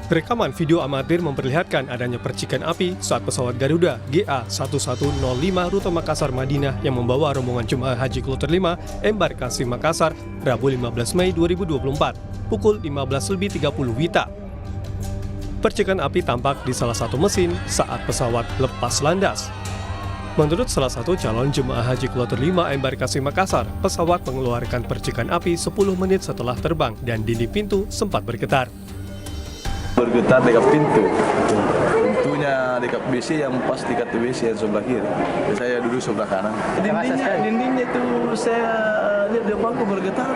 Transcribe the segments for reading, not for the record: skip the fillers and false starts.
Rekaman video amatir memperlihatkan adanya percikan api saat pesawat Garuda GA1105 rute Makassar Madinah yang membawa rombongan jemaah haji kloter 5 embarkasi Makassar Rabu 15 Mei 2024 pukul 15.30 WITA. Percikan api tampak di salah satu mesin saat pesawat lepas landas. Menurut salah satu calon jemaah haji kloter 5 embarkasi Makassar, pesawat mengeluarkan percikan api 10 menit setelah terbang dan dinding pintu sempat bergetar. Bergetar dekat pintunya dekat WC yang pas dekat WC yang sebelah kiri. Saya duduk sebelah kanan. Dindingnya itu saya lihat dia bangku bergetar.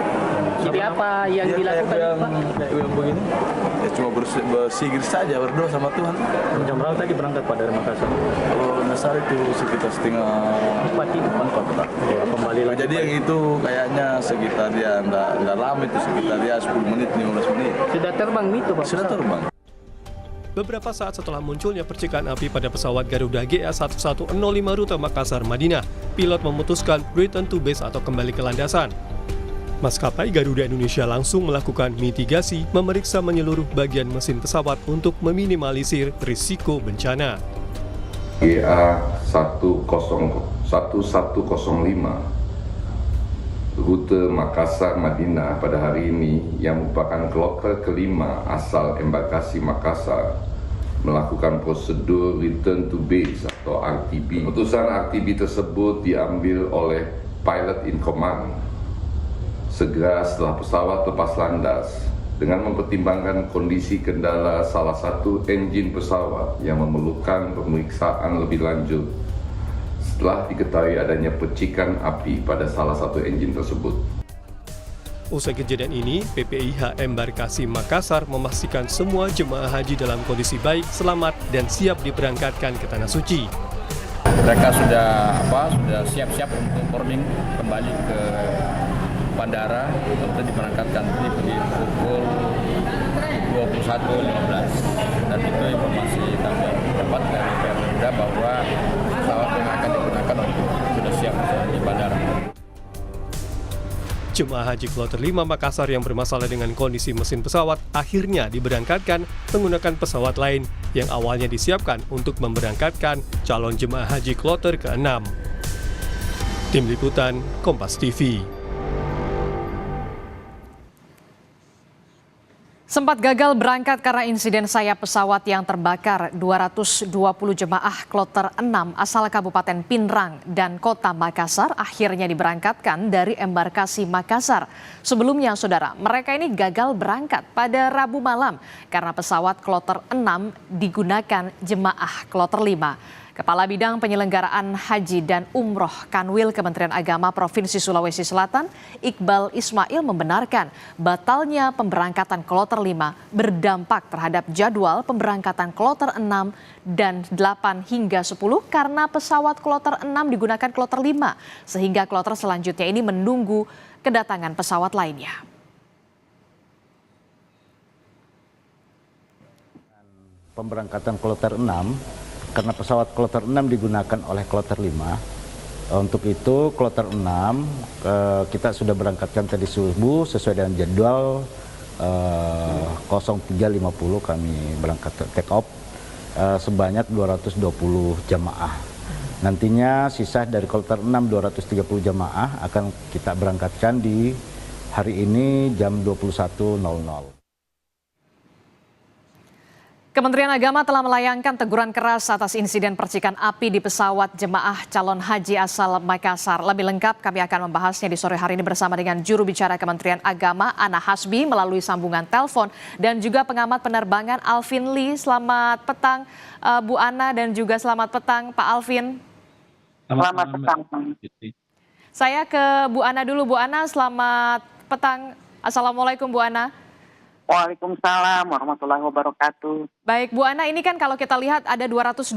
Jadi apa yang dilakukan Pak? Yang begini, ya cuma bersigir saja, berdoa sama Tuhan. Jam berapa tadi berangkat Pak dari Makassar? Kalau Nasar itu sekitar setengah 4. Kembali lagi. Jadi yang itu kayaknya sekitar dia nggak lama itu, sekitar dia 10 menit, 15 menit. Sudah terbang itu Pak? Sudah terbang. Beberapa saat setelah munculnya percikan api pada pesawat Garuda GA1105 rute Makassar Madinah, pilot memutuskan return to base atau kembali ke landasan. Maskapai Garuda Indonesia langsung melakukan mitigasi, memeriksa menyeluruh bagian mesin pesawat untuk meminimalisir risiko bencana. GA1105 rute Makassar Madinah pada hari ini yang merupakan kloter kelima asal embarkasi Makassar melakukan prosedur return to base atau RTB. Keputusan RTB tersebut diambil oleh pilot in command segera setelah pesawat lepas landas dengan mempertimbangkan kondisi kendala salah satu enjin pesawat yang memerlukan pemeriksaan lebih lanjut setelah diketahui adanya percikan api pada salah satu enjin tersebut. Usai kejadian ini, PPIH Embarkasi Makassar memastikan semua jemaah haji dalam kondisi baik, selamat, dan siap diberangkatkan ke Tanah Suci. Mereka sudah siap-siap untuk boarding kembali ke bandara untuk diberangkatkan di pukul 21.15. Dan itu informasi kami dapat dari Garuda bahwa pesawat yang akan digunakan sudah siap di bandara. Jemaah haji kloter 5 Makassar yang bermasalah dengan kondisi mesin pesawat akhirnya diberangkatkan menggunakan pesawat lain yang awalnya disiapkan untuk memberangkatkan calon jemaah haji kloter ke-6. Tim Liputan Kompas TV. Sempat gagal berangkat karena insiden sayap pesawat yang terbakar, 220 jemaah kloter 6 asal Kabupaten Pinrang dan Kota Makassar akhirnya diberangkatkan dari embarkasi Makassar. Sebelumnya, saudara, mereka ini gagal berangkat pada Rabu malam karena pesawat kloter 6 digunakan jemaah kloter 5. Kepala Bidang Penyelenggaraan Haji dan Umroh Kanwil Kementerian Agama Provinsi Sulawesi Selatan, Iqbal Ismail membenarkan batalnya pemberangkatan kloter 5 berdampak terhadap jadwal pemberangkatan kloter 6 dan 8 hingga 10 karena pesawat kloter 6 digunakan kloter 5, sehingga kloter selanjutnya ini menunggu kedatangan pesawat lainnya. Pemberangkatan kloter 6 karena pesawat kloter 6 digunakan oleh kloter 5. Untuk itu kloter 6 kita sudah berangkatkan tadi subuh sesuai dengan jadwal 03.50 kami berangkat take off sebanyak 220 jamaah. Nantinya sisa dari kloter 6 230 jamaah akan kita berangkatkan di hari ini jam 21.00. Kementerian Agama telah melayangkan teguran keras atas insiden percikan api di pesawat jemaah calon haji asal Makassar. Lebih lengkap kami akan membahasnya di sore hari ini bersama dengan juru bicara Kementerian Agama Ana Hasbi melalui sambungan telepon dan juga pengamat penerbangan Alvin Lee. Selamat petang Bu Ana dan juga selamat petang Pak Alvin. Selamat petang. Saya ke Bu Ana dulu. Bu Ana, selamat petang. Assalamualaikum Bu Ana. Waalaikumsalam warahmatullahi wabarakatuh. Baik Bu Ana, ini kan kalau kita lihat ada 220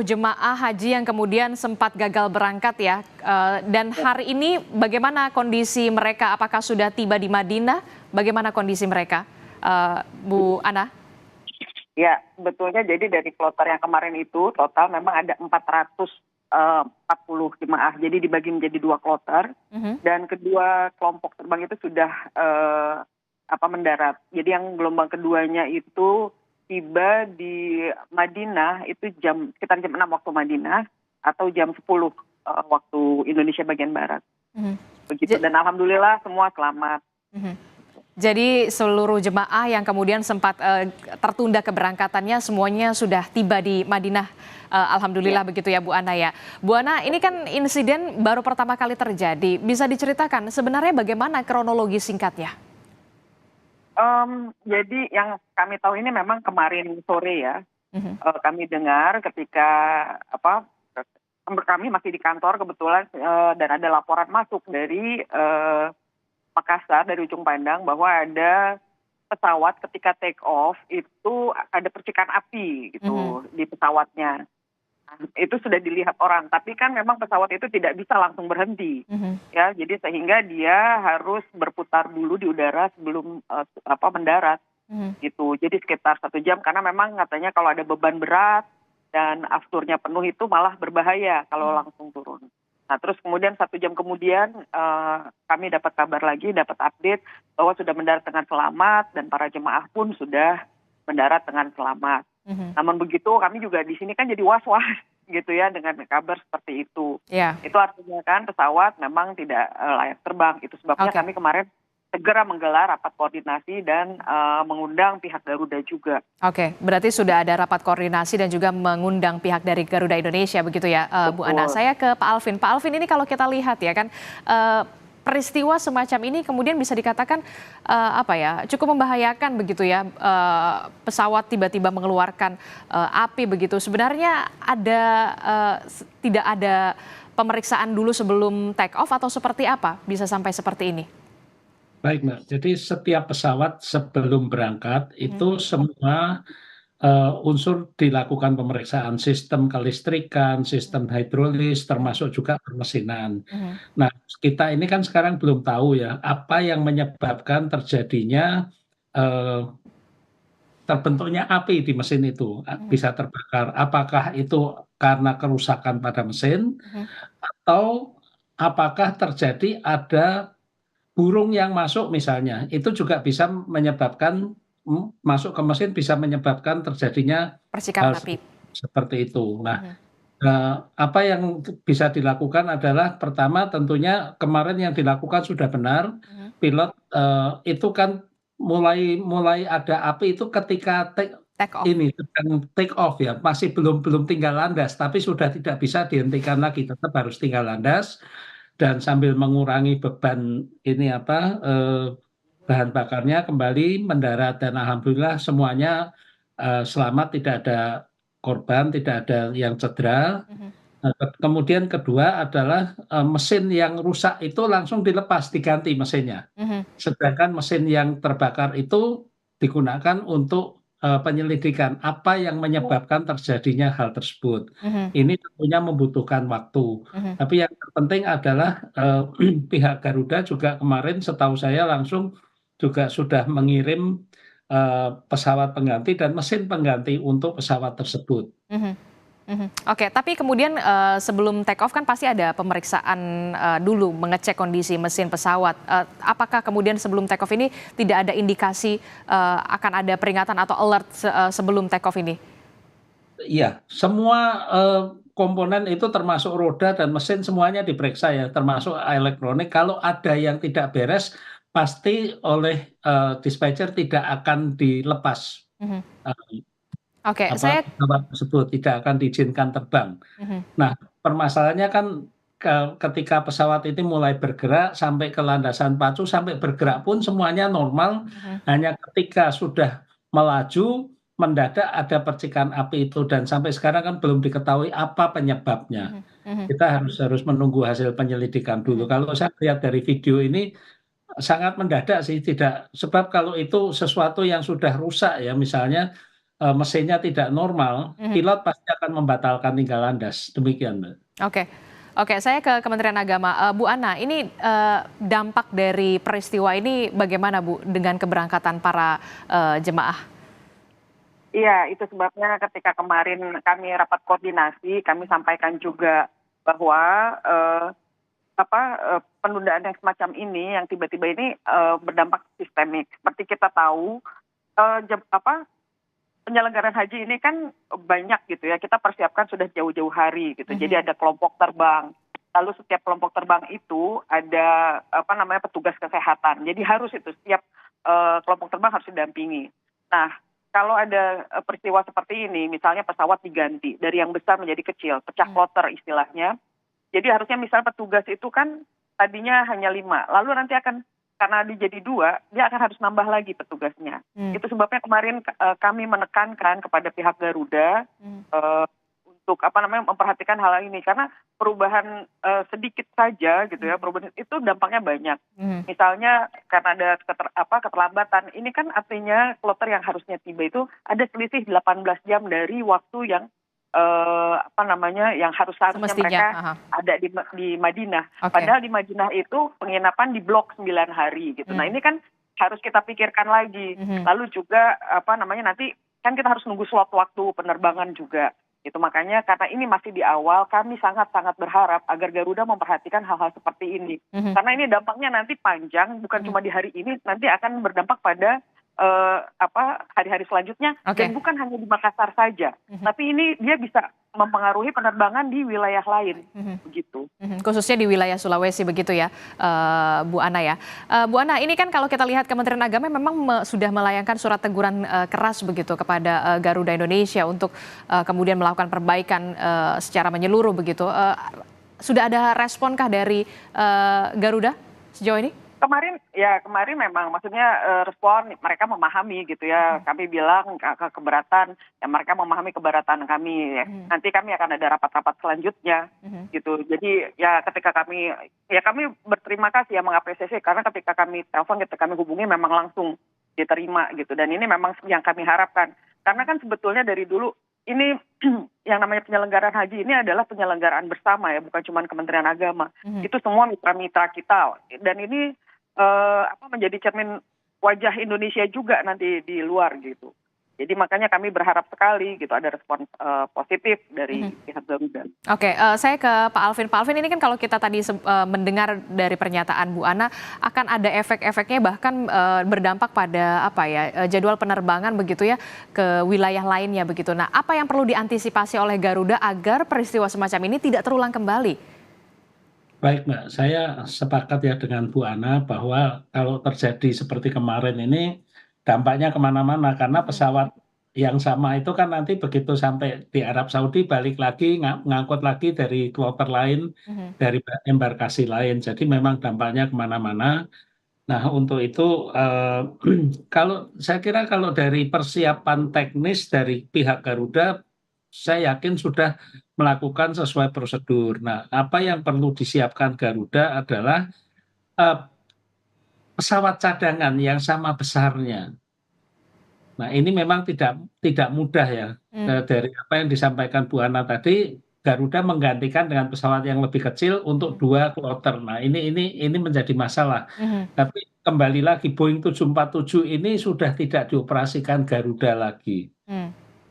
jemaah haji yang kemudian sempat gagal berangkat ya. Dan hari ini bagaimana kondisi mereka? Apakah sudah tiba di Madinah? Bagaimana kondisi mereka, Bu Ana? Ya, betulnya jadi dari kloter yang kemarin itu total memang ada 440 jemaah. Jadi dibagi menjadi 2 kloter dan kedua kelompok terbang itu sudah mendarat. Jadi yang gelombang keduanya itu tiba di Madinah itu sekitar jam 6 waktu Madinah atau jam 10 waktu Indonesia bagian barat. Begitu, dan alhamdulillah semua selamat. Jadi seluruh jemaah yang kemudian sempat tertunda keberangkatannya semuanya sudah tiba di Madinah. Alhamdulillah begitu ya Bu Ana ya. Bu Ana, ini kan insiden baru pertama kali terjadi. Bisa diceritakan sebenarnya bagaimana kronologi singkatnya? Jadi yang kami tahu ini memang kemarin sore ya. Kami dengar ketika kami masih di kantor kebetulan dan ada laporan masuk dari Makassar, dari ujung pandang, bahwa ada pesawat ketika take off itu ada percikan api gitu di pesawatnya. Nah, itu sudah dilihat orang, tapi kan memang pesawat itu tidak bisa langsung berhenti, ya. Jadi sehingga dia harus berputar dulu di udara sebelum mendarat, gitu. Jadi sekitar 1 jam karena memang katanya kalau ada beban berat dan afturnya penuh itu malah berbahaya kalau langsung turun. Nah, terus kemudian 1 jam kemudian kami dapat kabar lagi, dapat update bahwa sudah mendarat dengan selamat dan para jemaah pun sudah mendarat dengan selamat. Namun begitu kami juga di sini kan jadi was-was gitu ya dengan kabar seperti itu. Itu artinya kan pesawat memang tidak layak terbang. Itu sebabnya kami kemarin segera menggelar rapat koordinasi dan mengundang pihak Garuda juga. Oke, berarti sudah ada rapat koordinasi dan juga mengundang pihak dari Garuda Indonesia begitu ya, Bu Ana. Saya ke Pak Alvin. Pak Alvin, ini kalau kita lihat ya kan peristiwa semacam ini kemudian bisa dikatakan cukup membahayakan begitu ya, pesawat tiba-tiba mengeluarkan api begitu. Sebenarnya tidak ada pemeriksaan dulu sebelum take off atau seperti apa bisa sampai seperti ini? Baik Mbak, jadi setiap pesawat sebelum berangkat itu semua unsur dilakukan pemeriksaan, sistem kelistrikan, sistem hidrolis, termasuk juga permesinan. Nah, kita ini kan sekarang belum tahu ya apa yang menyebabkan terjadinya terbentuknya api di mesin itu, bisa terbakar. Apakah itu karena kerusakan pada mesin atau apakah terjadi ada burung yang masuk misalnya, itu juga bisa menyebabkan masuk ke mesin, bisa menyebabkan terjadinya Percikan hal api. seperti itu. Nah, apa yang bisa dilakukan adalah pertama tentunya kemarin yang dilakukan sudah benar. Pilot itu kan mulai ada api itu ketika take off ya, masih belum tinggal landas, tapi sudah tidak bisa dihentikan lagi, tetap harus tinggal landas. Dan sambil mengurangi beban bahan bakarnya kembali mendarat, dan alhamdulillah semuanya selamat, tidak ada korban, tidak ada yang cedera. Kemudian kedua adalah mesin yang rusak itu langsung dilepas, diganti mesinnya. Sedangkan mesin yang terbakar itu digunakan untuk penyelidikan apa yang menyebabkan terjadinya hal tersebut. Ini tentunya membutuhkan waktu. Tapi yang terpenting adalah pihak Garuda juga kemarin setahu saya langsung juga sudah mengirim pesawat pengganti dan mesin pengganti untuk pesawat tersebut. Oke, tapi kemudian sebelum take off kan pasti ada pemeriksaan dulu, mengecek kondisi mesin pesawat. Apakah kemudian sebelum take off ini tidak ada indikasi akan ada peringatan atau alert sebelum take off ini? Iya, semua komponen itu termasuk roda dan mesin semuanya diperiksa ya, termasuk elektronik. Kalau ada yang tidak beres, pasti oleh dispatcher tidak akan dilepas. Oke, pesawat tersebut tidak akan diizinkan terbang. Nah, permasalahannya kan ketika pesawat ini mulai bergerak sampai ke landasan pacu, sampai bergerak pun semuanya normal. Hanya ketika sudah melaju, mendadak ada percikan api itu, dan sampai sekarang kan belum diketahui apa penyebabnya. Kita harus menunggu hasil penyelidikan dulu. Kalau saya lihat dari video ini sangat mendadak sih, tidak, sebab kalau itu sesuatu yang sudah rusak ya, misalnya mesinnya tidak normal, pilot pasti akan membatalkan tinggal landas. Demikian, Mbak. Oke, saya ke Kementerian Agama. Bu Ana, ini dampak dari peristiwa ini bagaimana Bu dengan keberangkatan para jemaah? Iya, itu sebabnya ketika kemarin kami rapat koordinasi, kami sampaikan juga bahwa penundaan yang semacam ini, yang tiba-tiba ini berdampak sistemik. Seperti kita tahu, penyelenggaraan haji ini kan banyak gitu ya, kita persiapkan sudah jauh-jauh hari gitu. Jadi ada kelompok terbang. Lalu setiap kelompok terbang itu ada petugas kesehatan. Jadi harus itu setiap kelompok terbang harus didampingi. Nah, kalau ada peristiwa seperti ini, misalnya pesawat diganti dari yang besar menjadi kecil, pecah kloter istilahnya. Jadi harusnya misalnya petugas itu kan tadinya hanya 5, lalu nanti akan karena dijadi 2, dia akan harus nambah lagi petugasnya. Itu sebabnya kemarin kami menekankan kepada pihak Garuda untuk memperhatikan hal ini, karena perubahan sedikit saja gitu ya, perubahan itu dampaknya banyak. Misalnya karena ada keterlambatan, ini kan artinya kloter yang harusnya tiba itu ada selisih 18 jam dari waktu yang yang harusnya mereka ada di Madinah. Padahal di Madinah itu penginapan di blok 9 hari gitu. Nah, ini kan harus kita pikirkan lagi. Lalu juga nanti kan kita harus nunggu slot waktu penerbangan juga. Itu makanya karena ini masih di awal, kami sangat-sangat berharap agar Garuda memperhatikan hal-hal seperti ini. Karena ini dampaknya nanti panjang, bukan cuma di hari ini, nanti akan berdampak pada hari-hari selanjutnya, dan bukan hanya di Makassar saja, tapi ini dia bisa mempengaruhi penerbangan di wilayah lain, begitu. Khususnya di wilayah Sulawesi begitu ya, Bu Ana ya. Bu Ana, ini kan kalau kita lihat Kementerian Agama memang sudah melayangkan surat teguran keras begitu kepada Garuda Indonesia untuk kemudian melakukan perbaikan secara menyeluruh begitu. Sudah ada responkah dari Garuda sejauh ini? Kemarin memang maksudnya respon mereka memahami gitu ya. Kami bilang keberatan, ya mereka memahami keberatan kami ya. Nanti kami akan ada rapat-rapat selanjutnya gitu. Jadi ya ketika kami berterima kasih ya, mengapresiasi, karena ketika kami telepon, ketika kami hubungi memang langsung diterima gitu. Dan ini memang yang kami harapkan. Karena kan sebetulnya dari dulu ini yang namanya penyelenggaraan haji ini adalah penyelenggaraan bersama ya, bukan cuma Kementerian Agama. Itu semua mitra-mitra kita. Dan ini menjadi cermin wajah Indonesia juga nanti di luar gitu. Jadi makanya kami berharap sekali gitu ada respon positif dari pihak Garuda. Oke, saya ke Pak Alvin. Pak Alvin, ini kan kalau kita tadi mendengar dari pernyataan Bu Ana, akan ada efek-efeknya bahkan berdampak pada jadwal penerbangan begitu ya ke wilayah lainnya begitu. Nah, apa yang perlu diantisipasi oleh Garuda agar peristiwa semacam ini tidak terulang kembali? Baik Mbak, saya sepakat ya dengan Bu Ana bahwa kalau terjadi seperti kemarin ini dampaknya kemana-mana, karena pesawat yang sama itu kan nanti begitu sampai di Arab Saudi balik lagi ngangkut lagi dari kloter lain, dari embarkasi lain, jadi memang dampaknya kemana-mana. Nah, untuk itu saya kira kalau dari persiapan teknis dari pihak Garuda, saya yakin sudah melakukan sesuai prosedur. Nah, apa yang perlu disiapkan Garuda adalah pesawat cadangan yang sama besarnya. Nah, ini memang tidak mudah ya. Dari apa yang disampaikan Bu Ana tadi, Garuda menggantikan dengan pesawat yang lebih kecil untuk 2 kloter. Nah, ini menjadi masalah. Tapi kembali lagi, Boeing 747 ini sudah tidak dioperasikan Garuda lagi.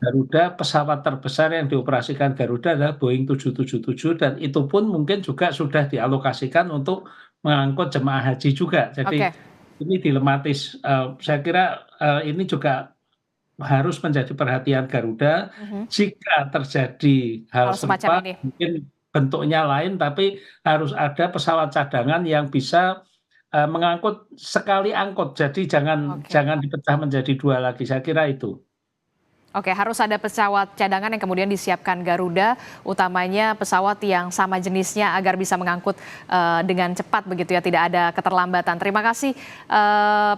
Garuda, pesawat terbesar yang dioperasikan Garuda adalah Boeing 777, dan itu pun mungkin juga sudah dialokasikan untuk mengangkut jemaah haji juga. Jadi ini dilematis. Saya kira ini juga harus menjadi perhatian Garuda. Jika terjadi hal serupa, mungkin bentuknya lain, tapi harus ada pesawat cadangan yang bisa mengangkut sekali angkut. Jadi jangan dipecah menjadi 2 lagi. Saya kira itu. Oke, harus ada pesawat cadangan yang kemudian disiapkan Garuda, utamanya pesawat yang sama jenisnya agar bisa mengangkut dengan cepat begitu ya, tidak ada keterlambatan. Terima kasih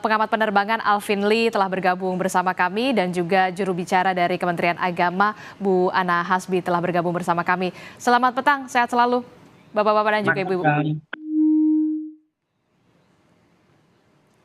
pengamat penerbangan Alvin Lee telah bergabung bersama kami, dan juga juru bicara dari Kementerian Agama Bu Ana Hasbi telah bergabung bersama kami. Selamat petang, sehat selalu Bapak-bapak dan juga Ibu-ibu.